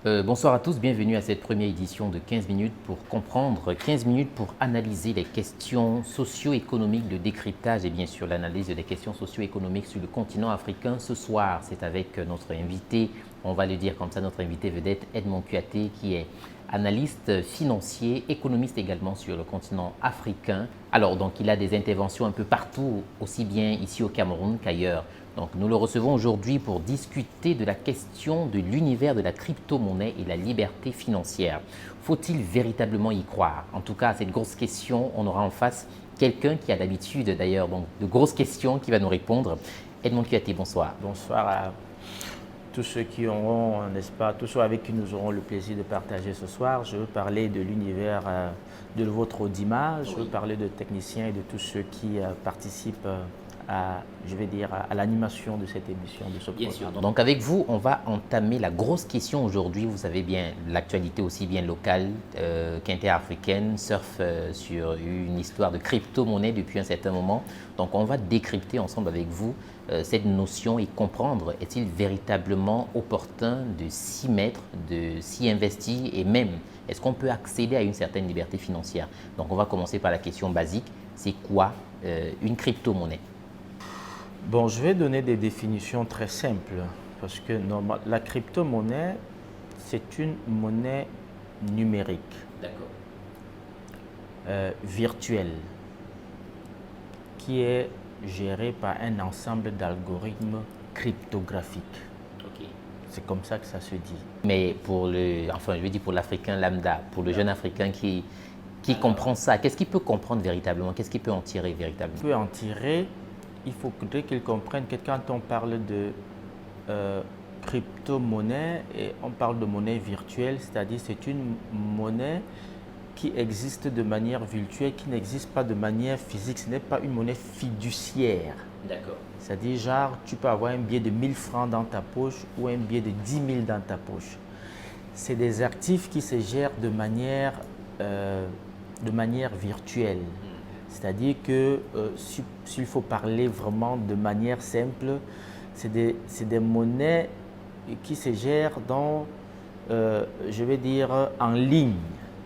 Bonsoir à tous, bienvenue à cette première édition de 15 minutes pour comprendre, 15 minutes pour analyser les questions socio-économiques, le décryptage et bien sûr l'analyse des questions socio-économiques sur le continent africain. Ce soir, c'est avec notre invité, on va le dire comme ça, notre invité vedette Edmond Kuaté qui est analyste financier, économiste également sur le continent africain. Alors donc il a des interventions un peu partout, aussi bien ici au Cameroun qu'ailleurs. Donc, nous le recevons aujourd'hui pour discuter de la question de l'univers de la crypto-monnaie et la liberté financière. Faut-il véritablement y croire? En tout cas, à cette grosse question, on aura en face quelqu'un qui a l'habitude d'ailleurs de grosses questions qui va nous répondre. Edmond Kuaté, bonsoir. Bonsoir à tous ceux qui auront, n'est-ce pas, tous ceux avec qui nous aurons le plaisir de partager ce soir. Je veux parler de l'univers de votre audimat, je veux parler de techniciens et de tous ceux qui participent à l'animation de cette émission, de ce Bien sûr. programme. Donc avec vous, on va entamer la grosse question aujourd'hui. Vous savez bien, l'actualité aussi bien locale qu'interafricaine surfe sur une histoire de crypto-monnaie depuis un certain moment. Donc on va décrypter ensemble avec vous cette notion et comprendre est-il véritablement opportun de s'y mettre, de s'y investir et même est-ce qu'on peut accéder à une certaine liberté financière. Donc on va commencer par la question basique, c'est quoi une crypto-monnaie? Bon, je vais donner des définitions très simples parce que la crypto-monnaie, c'est une monnaie numérique, D'accord. virtuelle, qui est gérée par un ensemble d'algorithmes cryptographiques. Ok. C'est comme ça que ça se dit. Mais je veux dire pour l'Africain lambda, pour le jeune Africain qui comprend ça, qu'est-ce qu'il peut comprendre véritablement? Qu'est-ce qu'il peut en tirer véritablement? On peut en tirer, il faudrait qu'il comprenne que quand on parle de crypto-monnaie et on parle de monnaie virtuelle, c'est-à-dire c'est une monnaie qui existe de manière virtuelle, qui n'existe pas de manière physique, ce n'est pas une monnaie fiduciaire. D'accord. C'est-à-dire, genre, tu peux avoir un billet de 1000 francs dans ta poche ou un billet de 10 000 dans ta poche. C'est des actifs qui se gèrent de manière virtuelle. C'est-à-dire que s'il faut parler vraiment de manière simple, c'est des monnaies qui se gèrent je vais dire, en ligne.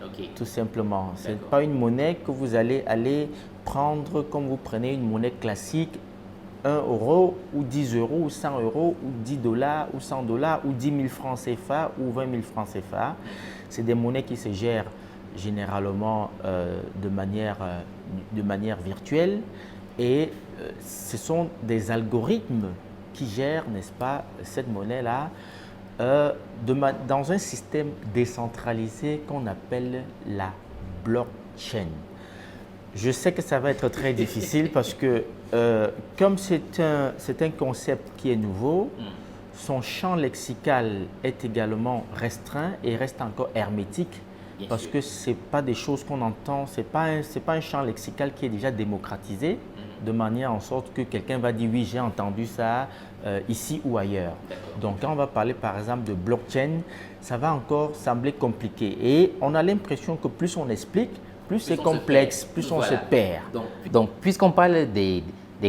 Ok. Tout simplement. Ce n'est D'accord. pas une monnaie que vous allez aller prendre comme vous prenez une monnaie classique, 1 euro ou 10 euros ou 100 euros ou 10 dollars ou 100 dollars ou 10 000 francs CFA ou 20 000 francs CFA. C'est des monnaies qui se gèrent généralement de manière virtuelle et ce sont des algorithmes qui gèrent, n'est-ce pas, cette monnaie-là dans un système décentralisé qu'on appelle la blockchain. Je sais que ça va être très difficile parce que comme c'est un concept qui est nouveau, son champ lexical est également restreint et reste encore hermétique parce que ce n'est pas des choses qu'on entend, ce n'est pas un champ lexical qui est déjà démocratisé de manière en sorte que quelqu'un va dire oui, j'ai entendu ça ici ou ailleurs. Donc quand on va parler par exemple de blockchain, ça va encore sembler compliqué et on a l'impression que plus on explique, plus c'est complexe, plus on se perd. Donc puisqu'on parle des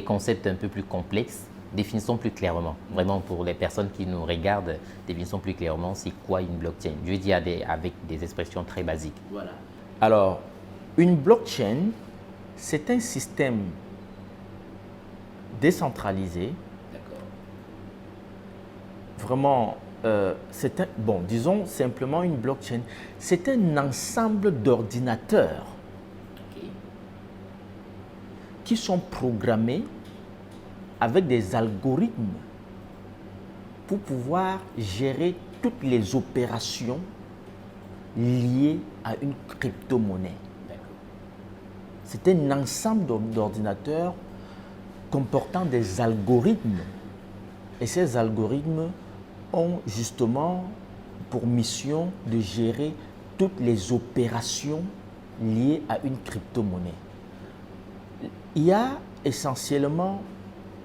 concepts un peu plus complexes, définissons plus clairement. Vraiment pour les personnes qui nous regardent, définissons plus clairement c'est quoi une blockchain. Je veux dire avec des expressions très basiques. Voilà. Alors, une blockchain, c'est un système décentralisé. D'accord. Vraiment, disons simplement une blockchain, c'est un ensemble d'ordinateurs qui sont programmés avec des algorithmes pour pouvoir gérer toutes les opérations liées à une crypto-monnaie. C'est un ensemble d'ordinateurs comportant des algorithmes. Et ces algorithmes ont justement pour mission de gérer toutes les opérations liées à une crypto-monnaie. Il y a essentiellement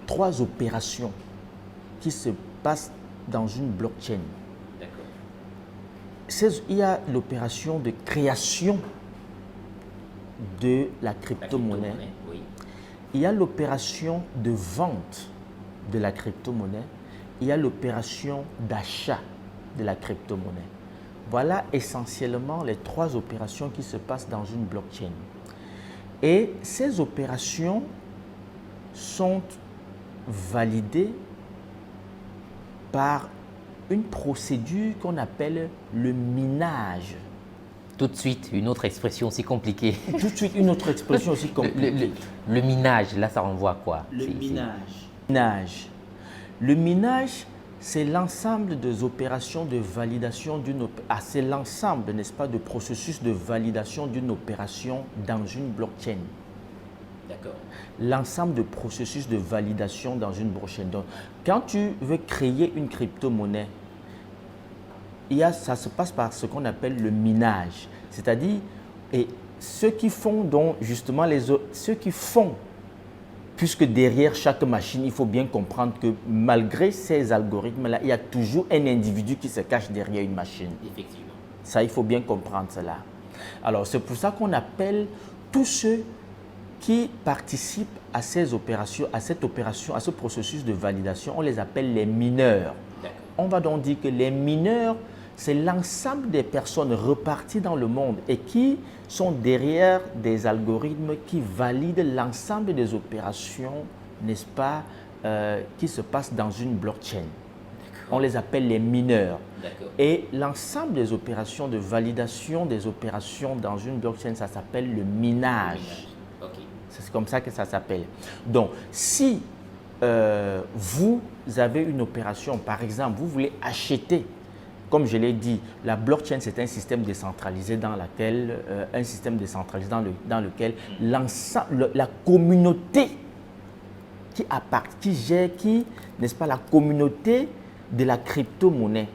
3 opérations qui se passent dans une blockchain. Il y a l'opération de création de la crypto-monnaie. Oui. Il y a l'opération de vente de la crypto-monnaie. Il y a l'opération d'achat de la crypto-monnaie. Voilà essentiellement les 3 opérations qui se passent dans une blockchain. Et ces opérations sont validées par une procédure qu'on appelle le minage. Tout de suite, une autre expression aussi compliquée. Tout de suite, une autre expression aussi compliquée. Le minage, là, ça renvoie à quoi? Minage. Le minage, c'est l'ensemble des opérations de validation d'une opération. C'est l'ensemble, n'est-ce pas, de processus de validation d'une opération dans une blockchain. D'accord. L'ensemble de processus de validation dans une blockchain. Donc, quand tu veux créer une crypto-monnaie, ça se passe par ce qu'on appelle le minage. C'est-à-dire, et ceux qui font donc justement ceux qui font, puisque derrière chaque machine, il faut bien comprendre que malgré ces algorithmes-là, il y a toujours un individu qui se cache derrière une machine. Effectivement. Ça, il faut bien comprendre cela. Alors, c'est pour ça qu'on appelle tous ceux qui participent à ces opérations, à cette opération, à ce processus de validation, on les appelle les mineurs. On va donc dire que les mineurs, c'est l'ensemble des personnes reparties dans le monde et qui sont derrière des algorithmes qui valident l'ensemble des opérations, n'est-ce pas, qui se passent dans une blockchain. On les appelle les mineurs. Et l'ensemble des opérations de validation des opérations dans une blockchain, ça s'appelle le minage. C'est comme ça que ça s'appelle. Donc, si vous avez une opération, par exemple, vous voulez acheter, comme je l'ai dit, la blockchain, c'est un système décentralisé dans lequel la communauté n'est-ce pas, la communauté de la crypto-monnaie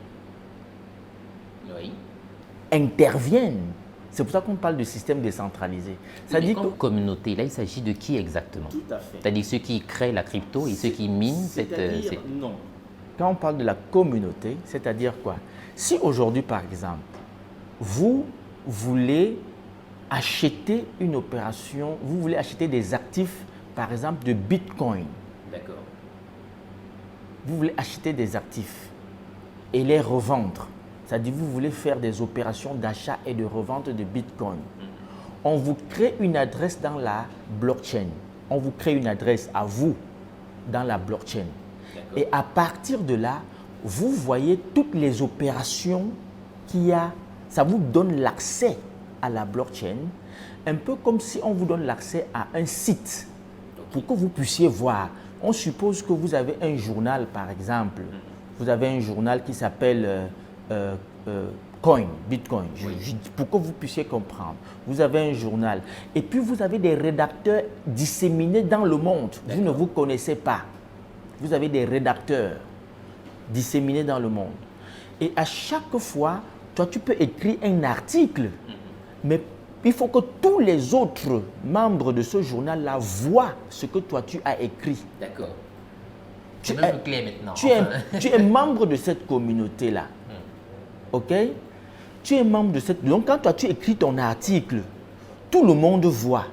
interviennent. C'est pour ça qu'on parle de système décentralisé. Ça dit que communauté, là, il s'agit de qui exactement? Tout à fait. C'est-à-dire ceux qui créent la crypto et ceux qui minent cette... Non. Quand on parle de la communauté, c'est-à-dire quoi? Si aujourd'hui, par exemple, vous voulez acheter une opération, vous voulez acheter des actifs, par exemple, de Bitcoin. D'accord. Vous voulez acheter des actifs et les revendre. C'est-à-dire vous voulez faire des opérations d'achat et de revente de Bitcoin. On vous crée une adresse dans la blockchain. On vous crée une adresse à vous dans la blockchain. Et à partir de là, vous voyez toutes les opérations qu'il y a. Ça vous donne l'accès à la blockchain, un peu comme si on vous donne l'accès à un site pour que vous puissiez voir. On suppose que vous avez un journal, par exemple. Vous avez un journal qui s'appelle Bitcoin, pour que vous puissiez comprendre. Vous avez un journal. Et puis, vous avez des rédacteurs disséminés dans le monde. Vous ne vous connaissez pas. Vous avez des rédacteurs disséminés dans le monde. Et à chaque fois, toi, tu peux écrire un article, mais il faut que tous les autres membres de ce journal-là voient ce que toi, tu as écrit. D'accord. C'est un peu clair maintenant. Tu es membre de cette communauté-là. OK? Tu es membre de cette... Donc, quand toi, tu écris ton article, tout le monde voit.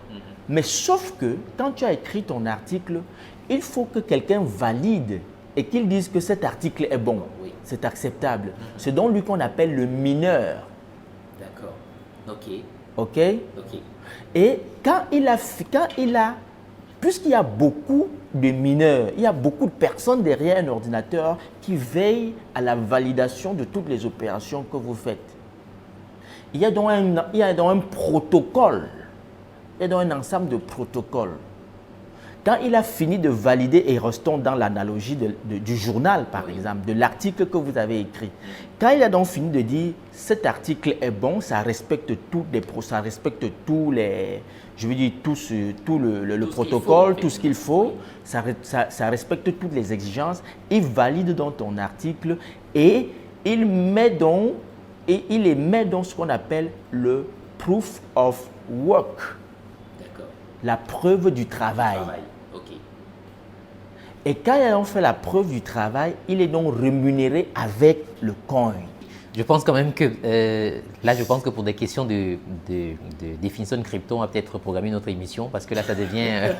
Mais sauf que, quand tu as écrit ton article, il faut que quelqu'un valide et qu'il dise que cet article est bon. Oui. C'est acceptable. C'est donc lui qu'on appelle le mineur. D'accord. OK. OK? OK. Et puisqu'il y a beaucoup de mineurs, il y a beaucoup de personnes derrière un ordinateur qui veillent à la validation de toutes les opérations que vous faites. Il y a donc un protocole, il y a donc un ensemble de protocoles. Quand il a fini de valider, et restons dans l'analogie du journal, par exemple, de l'article que vous avez écrit. Quand il a donc fini de dire cet article est bon, ça respecte tout le protocole, tout ce qu'il faut, ça respecte toutes les exigences, il valide donc ton article et il émet donc ce qu'on appelle le proof of work. D'accord. La preuve du travail. Okay. Et quand ils ont fait la preuve du travail, il est donc rémunéré avec le coin. Je pense quand même que, là, je pense que pour des questions de définition de crypto, on va peut-être programmer une autre émission parce que là, ça devient,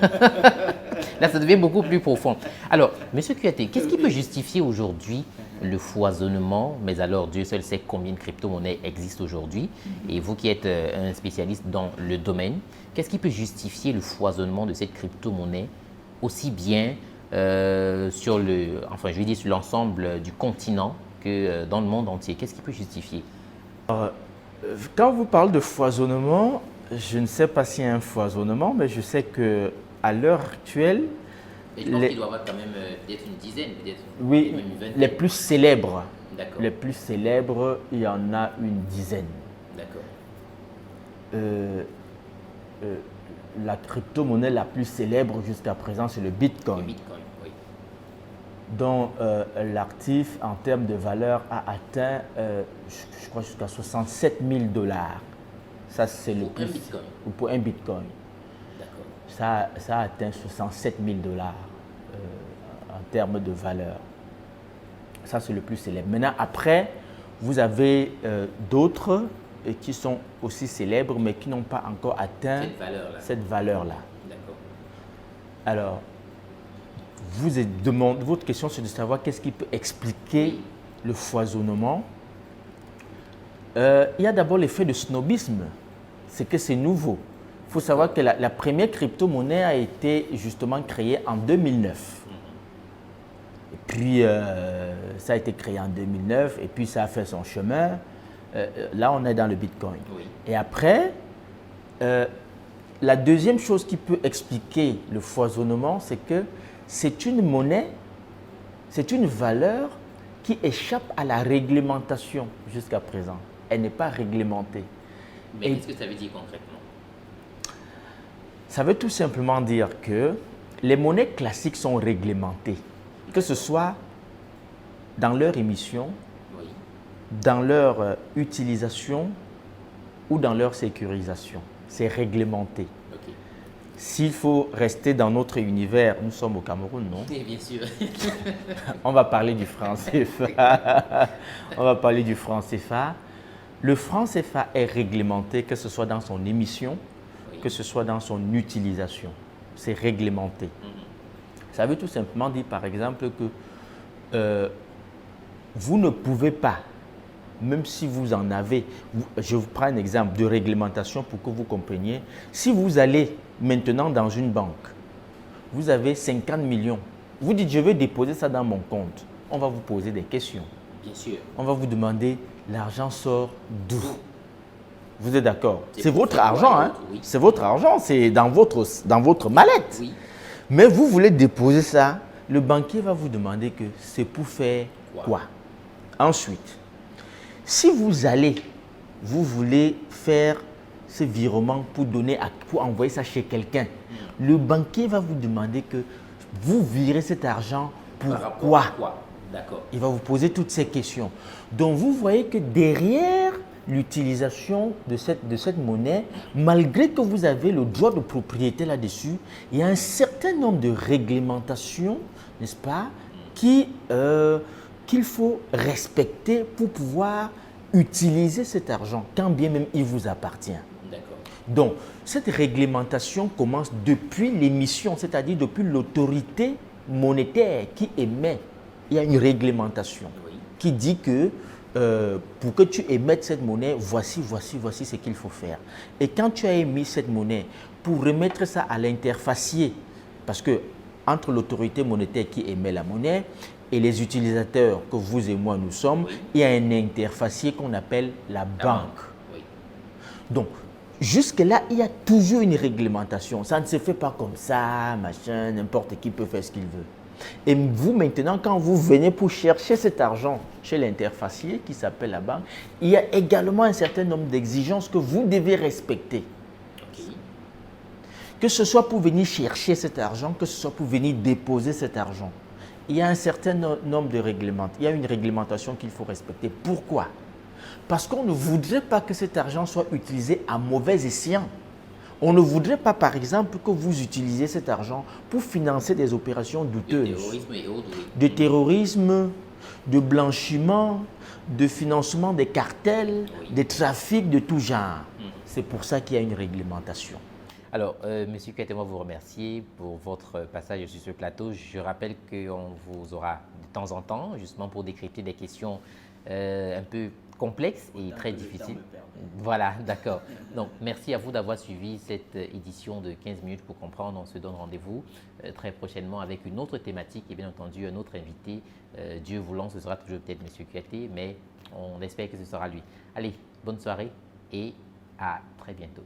là, ça devient beaucoup plus profond. Alors, Monsieur Kouyaté, qu'est-ce qui peut justifier aujourd'hui le foisonnement, mais alors Dieu seul sait combien de crypto-monnaies existent aujourd'hui. Et vous qui êtes un spécialiste dans le domaine, qu'est-ce qui peut justifier le foisonnement de cette crypto-monnaie aussi bien sur sur l'ensemble du continent que dans le monde entier? Qu'est-ce qui peut justifier? Quand vous parlez de foisonnement, je ne sais pas s'il y a un foisonnement, mais je sais qu'à l'heure actuelle, Et je pense qu'il doit y avoir quand même peut-être une dizaine, peut-être oui, même une vingtaine. les plus célèbres, D'accord. les plus célèbres, il y en a une dizaine. D'accord. La crypto-monnaie la plus célèbre jusqu'à présent, c'est le Le Bitcoin, Bitcoin, oui. dont l'actif en termes de valeur a atteint, je crois, jusqu'à 67 000 $. Ça, c'est le Pour plus. un Bitcoin. Pour un Bitcoin. D'accord. Ça a atteint 67 000 $ en termes de valeur. Ça, c'est le plus célèbre. Maintenant, après, vous avez d'autres qui sont aussi célèbres, mais qui n'ont pas encore atteint cette valeur-là. D'accord. Alors, votre question, c'est de savoir qu'est-ce qui peut expliquer le foisonnement. Il y a d'abord l'effet de snobisme. C'est que c'est nouveau. Il faut savoir que la première crypto-monnaie a été justement créée en 2009. Et puis, ça a été créé en 2009 et puis ça a fait son chemin. Là, on est dans le Bitcoin. Oui. Et après, la deuxième chose qui peut expliquer le foisonnement, c'est que c'est une monnaie, c'est une valeur qui échappe à la réglementation jusqu'à présent. Elle n'est pas réglementée. Mais qu'est-ce que ça veut dire concrètement? Ça veut tout simplement dire que les monnaies classiques sont réglementées, que ce soit dans leur émission, Oui. dans leur utilisation ou dans leur sécurisation. C'est réglementé. Ok. S'il faut rester dans notre univers, nous sommes au Cameroun, non? Et bien sûr. On va parler du franc CFA. On va parler du franc CFA. Le franc CFA est réglementé, que ce soit dans son émission, Oui. que ce soit dans son utilisation. C'est réglementé. Ça veut tout simplement dire, par exemple, que vous ne pouvez pas, même si vous en avez, je vous prends un exemple de réglementation pour que vous compreniez. Si vous allez maintenant dans une banque, vous avez 50 millions, vous dites je veux déposer ça dans mon compte, on va vous poser des questions. Bien sûr. On va vous demander l'argent sort d'où? Vous êtes d'accord? C'est C'est pour votre faire quoi, argent, hein? oui. C'est votre argent, c'est dans votre mallette. Oui. Mais vous voulez déposer ça, le banquier va vous demander que c'est pour faire quoi? Ensuite, si vous voulez faire ce virement pour envoyer ça chez quelqu'un, le banquier va vous demander que vous virez cet argent Par rapport pourquoi? à quoi? D'accord. Il va vous poser toutes ces questions. Donc, vous voyez que derrière l'utilisation de cette monnaie, malgré que vous avez le droit de propriété là-dessus, il y a un certain nombre de réglementations, n'est-ce pas, qu'il faut respecter pour pouvoir utiliser cet argent, quand bien même il vous appartient. D'accord. Donc, cette réglementation commence depuis l'émission, c'est-à-dire depuis l'autorité monétaire qui émet. Il y a une réglementation Oui. qui dit que pour que tu émettes cette monnaie, voici ce qu'il faut faire. Et quand tu as émis cette monnaie, pour remettre ça à l'interfacier, parce que entre l'autorité monétaire qui émet la monnaie et les utilisateurs que vous et moi nous sommes, Oui. il y a un interfacier qu'on appelle la banque. Oui. Donc, jusque-là, il y a toujours une réglementation. Ça ne se fait pas comme ça, machin, n'importe qui peut faire ce qu'il veut. Et vous, maintenant, quand vous venez pour chercher cet argent chez l'interfacier qui s'appelle la banque, il y a également un certain nombre d'exigences que vous devez respecter. Ok. Que ce soit pour venir chercher cet argent, que ce soit pour venir déposer cet argent. Il y a un certain nombre de règlements. Il y a une réglementation qu'il faut respecter. Pourquoi? Parce qu'on ne voudrait pas que cet argent soit utilisé à mauvais escient. On ne voudrait pas, par exemple, que vous utilisiez cet argent pour financer des opérations douteuses. De terrorisme et autres, oui. De terrorisme, de blanchiment, de financement des cartels, Oui. des trafics de tout genre. C'est pour ça qu'il y a une réglementation. Alors, Monsieur Kouyaté, moi vous remercier pour votre passage sur ce plateau. Je rappelle qu'on vous aura de temps en temps, justement pour décrypter des questions un peu complexes et Autant très que le temps difficiles. me permet. Voilà, d'accord. Donc, merci à vous d'avoir suivi cette édition de 15 minutes pour comprendre. On se donne rendez-vous très prochainement avec une autre thématique et bien entendu un autre invité. Dieu voulant, ce sera toujours peut-être Monsieur Kouyaté, mais on espère que ce sera lui. Allez, bonne soirée et à très bientôt.